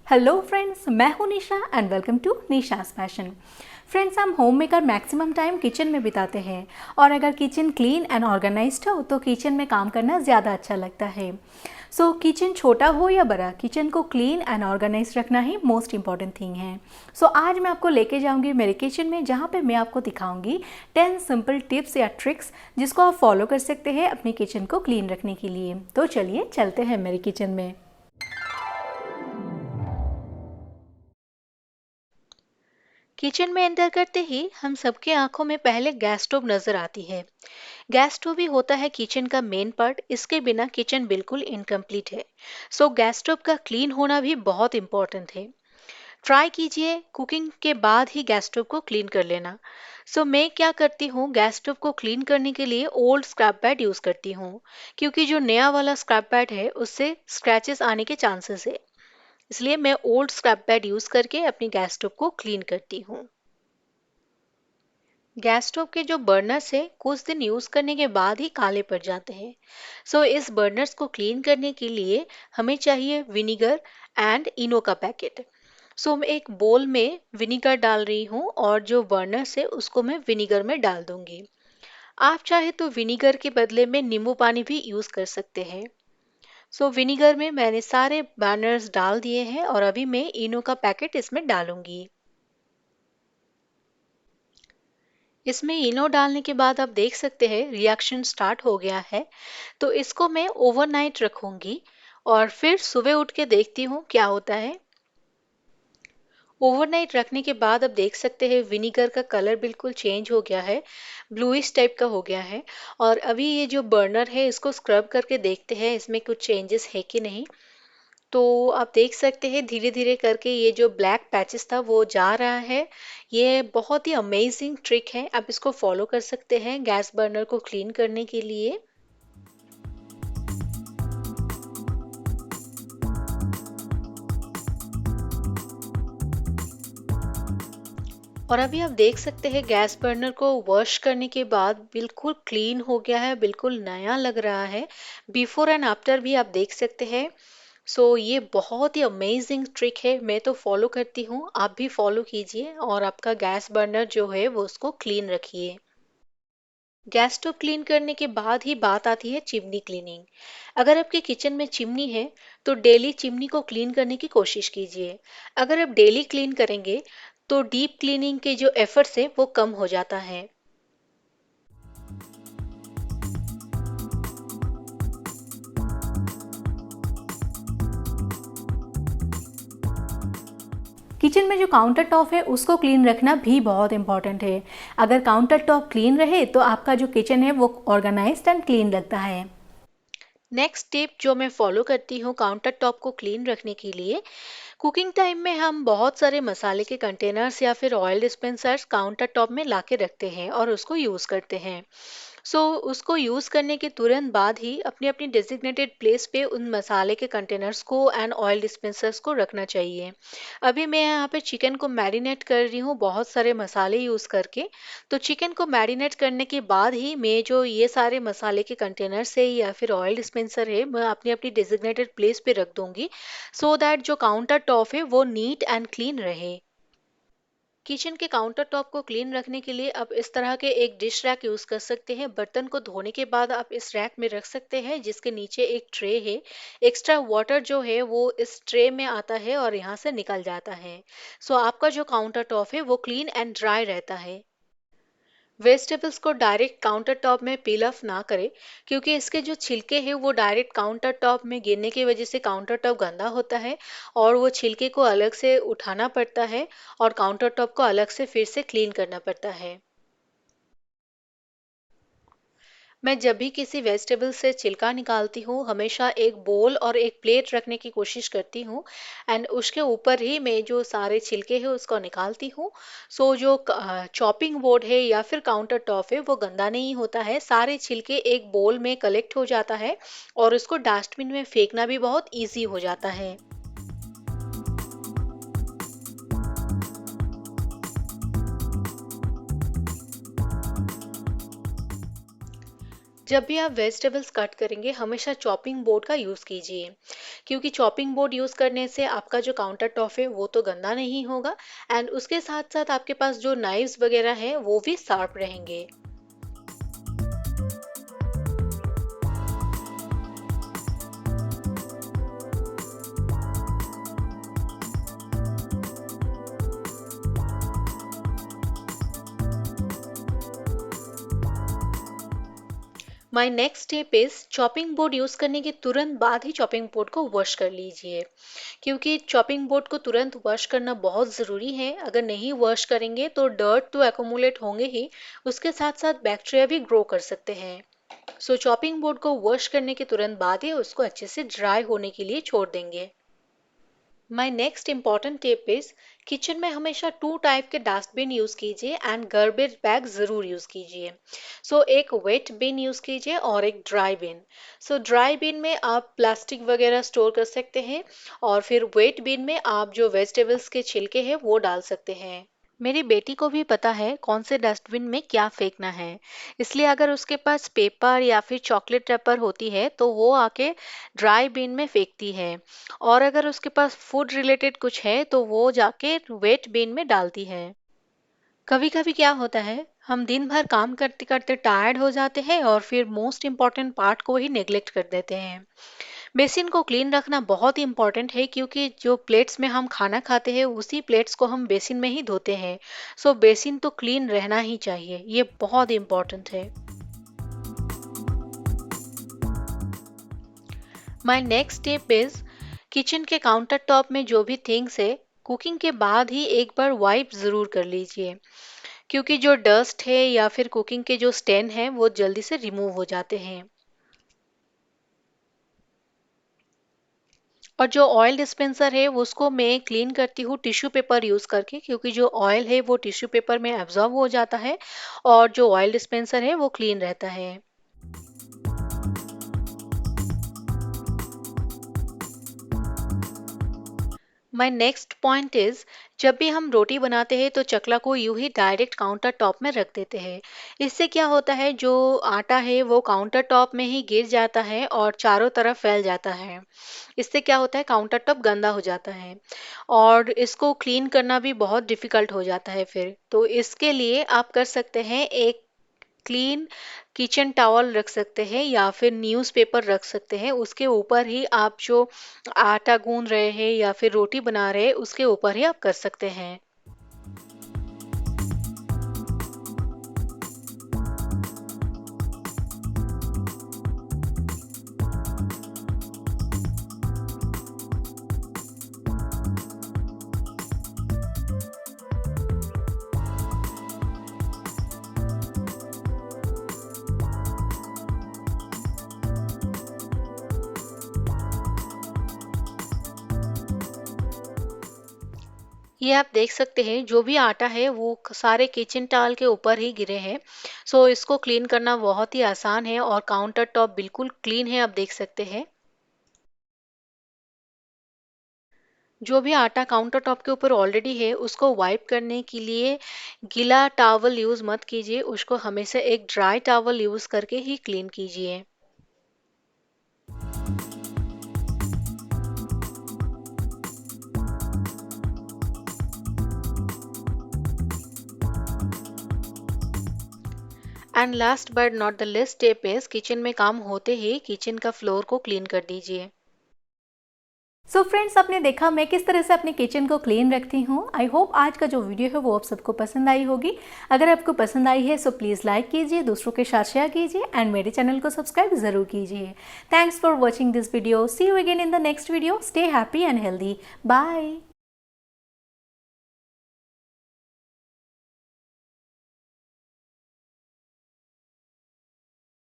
Hello friends, मैं हूं Nisha and welcome to Nisha's fashion. Friends, हम homemaker maximum time kitchen में बिताते हैं और अगर किचन क्लीन एंड ऑर्गेनाइज्ड हो तो किचन में काम करना ज़्यादा अच्छा लगता है। सो किचन छोटा हो या बड़ा, किचन को क्लीन एंड ऑर्गेनाइज रखना ही मोस्ट इंपॉर्टेंट थिंग है। सो आज मैं आपको लेके जाऊंगी मेरे किचन में, जहाँ पे मैं आपको दिखाऊंगी 10 सिंपल टिप्स या ट्रिक्स जिसको आप फॉलो कर सकते हैं अपनी किचन को क्लीन रखने के लिए। तो चलिए चलते हैं मेरे किचन में। किचन में एंटर करते ही हम सबके आंखों में पहले गैस स्टोव नजर आती है। गैस स्टोव ही होता है किचन का मेन पार्ट। इसके बिना किचन बिल्कुल इनकम्प्लीट है। सो गैस स्टोव का क्लीन होना भी बहुत इंपॉर्टेंट है। ट्राई कीजिए कुकिंग के बाद ही गैस स्टोव को क्लीन कर लेना। सो मैं क्या करती हूँ, गैस स्टोव को क्लीन करने के लिए ओल्ड स्क्रैप पैड यूज करती हूँ, क्योंकि जो नया वाला स्क्रैप पैड है उससे स्क्रैचेस आने के चांसेस है। इसलिए मैं ओल्ड स्क्रैप पैड यूज करके अपनी गैस स्टोव को क्लीन करती हूँ। गैस स्टोव के जो बर्नर्स है कुछ दिन यूज करने के बाद ही काले पड़ जाते हैं। सो इस बर्नर्स को क्लीन करने के लिए हमें चाहिए विनीगर एंड इनो का पैकेट। सो मैं एक बोल में विनीगर डाल रही हूँ और जो बर्नर्स है उसको मैं विनीगर में डाल दूंगी। आप चाहे तो विनीगर के बदले में नींबू पानी भी यूज कर सकते हैं। सो विनीगर में मैंने सारे बर्नर्स डाल दिए हैं और अभी मैं इनो का पैकेट इसमें डालूंगी। इसमें इनो डालने के बाद आप देख सकते हैं रिएक्शन स्टार्ट हो गया है। तो इसको मैं ओवरनाइट रखूंगी और फिर सुबह उठ के देखती हूँ क्या होता है। ओवरनाइट रखने के बाद आप देख सकते हैं विनीगर का कलर बिल्कुल चेंज हो गया है, ब्लूइश टाइप का हो गया है। और अभी ये जो बर्नर है इसको स्क्रब करके देखते हैं इसमें कुछ चेंजेस है कि नहीं। तो आप देख सकते हैं धीरे धीरे करके ये जो ब्लैक पैचेस था वो जा रहा है। ये बहुत ही अमेजिंग ट्रिक है, आप इसको फॉलो कर सकते हैं गैस बर्नर को क्लीन करने के लिए। और अभी आप देख सकते हैं गैस बर्नर को वॉश करने के बाद बिल्कुल क्लीन हो गया है, बिल्कुल नया लग रहा है। बिफोर एंड आफ्टर भी आप देख सकते हैं। सो ये बहुत ही अमेजिंग ट्रिक है, मैं तो फॉलो करती हूँ, आप भी फॉलो कीजिए और आपका गैस बर्नर जो है वो उसको क्लीन रखिए। गैस स्टोव क्लीन करने के बाद ही बात आती है चिमनी क्लीनिंग। अगर आपके किचन में चिमनी है तो डेली चिमनी को क्लीन करने की कोशिश कीजिए। अगर आप डेली क्लीन करेंगे तो डीप क्लीनिंग के जो एफर्ट्स है वो कम हो जाता है। किचन में जो काउंटर टॉप है उसको क्लीन रखना भी बहुत इंपॉर्टेंट है। अगर काउंटर टॉप क्लीन रहे तो आपका जो किचन है वो ऑर्गेनाइज्ड एंड क्लीन लगता है। नेक्स्ट टिप जो मैं फॉलो करती हूँ काउंटर टॉप को क्लीन रखने के लिए, कुकिंग टाइम में हम बहुत सारे मसाले के कंटेनर्स या फिर ऑयल डिस्पेंसर्स काउंटर टॉप में लाके रखते हैं और उसको यूज करते हैं। सो उसको यूज करने के तुरंत बाद ही अपनी अपनी डेजिग्नेटेड प्लेस पे उन मसाले के कंटेनर्स को एंड ऑयल डिस्पेंसर्स को रखना चाहिए। अभी मैं यहाँ पे चिकन को मैरिनेट कर रही हूँ बहुत सारे मसाले यूज करके। तो चिकन को मैरिनेट करने के बाद ही मैं जो ये सारे मसाले के कंटेनर्स है या फिर ऑयल डिस्पेंसर है मैं अपनी अपनी डेजिग्नेटेड प्लेस पे रख दूंगी, सो दैट जो काउंटर टॉप है वो नीट एंड क्लीन रहे। किचन के काउंटर टॉप को क्लीन रखने के लिए आप इस तरह के एक डिश रैक यूज कर सकते हैं। बर्तन को धोने के बाद आप इस रैक में रख सकते हैं जिसके नीचे एक ट्रे है। एक्स्ट्रा वाटर जो है वो इस ट्रे में आता है और यहाँ से निकल जाता है। सो आपका जो काउंटर टॉप है वो क्लीन एंड ड्राई रहता है। वेजिटेबल्स को डायरेक्ट काउंटर टॉप में पील ऑफ ना करें, क्योंकि इसके जो छिलके हैं वो डायरेक्ट काउंटर टॉप में गिरने की वजह से काउंटर टॉप गंदा होता है और वो छिलके को अलग से उठाना पड़ता है और काउंटर टॉप को अलग से फिर से क्लीन करना पड़ता है। मैं जब भी किसी वेजिटेबल से छिलका निकालती हूँ हमेशा एक बोल और एक प्लेट रखने की कोशिश करती हूँ एंड उसके ऊपर ही मैं जो सारे छिलके हैं उसको निकालती हूँ। सो जो चॉपिंग बोर्ड है या फिर काउंटर टॉप है वो गंदा नहीं होता है, सारे छिलके एक बोल में कलेक्ट हो जाता है और उसको डस्टबिन में फेंकना भी बहुत ईजी हो जाता है। जब भी आप वेजिटेबल्स कट करेंगे हमेशा चॉपिंग बोर्ड का यूज़ कीजिए, क्योंकि चॉपिंग बोर्ड यूज़ करने से आपका जो काउंटर टॉप है वो तो गंदा नहीं होगा, एंड उसके साथ साथ आपके पास जो नाइफ्स वगैरह हैं वो भी शार्प रहेंगे। My next step is chopping board use करने के तुरंत बाद ही चॉपिंग बोर्ड को वॉश कर लीजिए, क्योंकि चॉपिंग बोर्ड को तुरंत वॉश करना बहुत ज़रूरी है। अगर नहीं वॉश करेंगे तो डर्ट तो एक्यूमुलेट होंगे ही, उसके साथ साथ बैक्टीरिया भी ग्रो कर सकते हैं। सो चॉपिंग बोर्ड को वॉश करने के तुरंत बाद ही उसको अच्छे से ड्राई होने के लिए छोड़ देंगे। My next important tip is kitchen में हमेशा 2 टाइप के डस्टबिन यूज़ कीजिए एंड गार्बेज बैग ज़रूर यूज़ कीजिए। सो एक वेट बिन यूज़ कीजिए और एक ड्राई बिन। सो ड्राई बिन में आप प्लास्टिक वगैरह स्टोर कर सकते हैं, और फिर वेट बिन में आप जो वेजिटेबल्स के छिलके हैं वो डाल सकते हैं। मेरी बेटी को भी पता है कौन से डस्टबिन में क्या फेंकना है, इसलिए अगर उसके पास पेपर या फिर चॉकलेट रैपर होती है तो वो आके ड्राई बिन में फेंकती है, और अगर उसके पास फूड रिलेटेड कुछ है तो वो जाके वेट बिन में डालती है। कभी कभी क्या होता है, हम दिन भर काम करते करते टायर्ड हो जाते हैं और फिर मोस्ट इम्पॉर्टेंट पार्ट को ही नेग्लेक्ट कर देते हैं। बेसिन को क्लीन रखना बहुत ही इम्पॉर्टेंट है, क्योंकि जो प्लेट्स में हम खाना खाते हैं उसी प्लेट्स को हम बेसिन में ही धोते हैं। सो बेसिन तो क्लीन रहना ही चाहिए, ये बहुत इम्पॉर्टेंट है। My next tip is kitchen के काउंटर टॉप में जो भी थिंग्स है, कुकिंग के बाद ही एक बार वाइप ज़रूर कर लीजिए, क्योंकि जो डस्ट है या फिर कुकिंग के जो स्टेन है वो जल्दी से रिमूव हो जाते हैं। और जो ऑयल डिस्पेंसर है वो उसको मैं क्लीन करती हूँ टिश्यू पेपर यूज़ करके, क्योंकि जो ऑयल है वो टिश्यू पेपर में एब्जॉर्ब हो जाता है और जो ऑयल डिस्पेंसर है वो क्लीन रहता है। माय नेक्स्ट पॉइंट इज, जब भी हम रोटी बनाते हैं तो चकला को यूं ही डायरेक्ट काउंटर टॉप में रख देते हैं। इससे क्या होता है, जो आटा है वो काउंटर टॉप में ही गिर जाता है और चारों तरफ फैल जाता है। इससे क्या होता है, काउंटर टॉप गंदा हो जाता है और इसको क्लीन करना भी बहुत डिफिकल्ट हो जाता है फिर। तो इसके लिए आप कर सकते हैं, एक क्लीन किचन टॉवल रख सकते हैं या फिर न्यूज़पेपर रख सकते हैं, उसके ऊपर ही आप जो आटा गूंद रहे हैं या फिर रोटी बना रहे हैं उसके ऊपर ही आप कर सकते हैं। ये आप देख सकते हैं जो भी आटा है वो सारे किचन टॉवल के ऊपर ही गिरे हैं। सो इसको क्लीन करना बहुत ही आसान है और काउंटर टॉप बिल्कुल क्लीन है, आप देख सकते हैं। जो भी आटा काउंटर टॉप के ऊपर ऑलरेडी है उसको वाइप करने के लिए गीला टॉवल यूज़ मत कीजिए, उसको हमेशा एक ड्राई टॉवल यूज़ करके ही क्लीन कीजिए। And last but not the list step is, kitchen में काम होते ही किचन का फ्लोर को क्लीन कर दीजिए। सो फ्रेंड्स, आपने देखा मैं किस तरह से अपने किचन को क्लीन रखती हूँ। आई होप आज का जो वीडियो है वो आप सबको पसंद आई होगी। अगर आपको पसंद आई है सो प्लीज़ लाइक कीजिए, दूसरों के साथ शेयर कीजिए एंड मेरे चैनल को सब्सक्राइब ज़रूर कीजिए। Thanks for watching this video. See you again in the next video. Stay happy and healthy. Bye.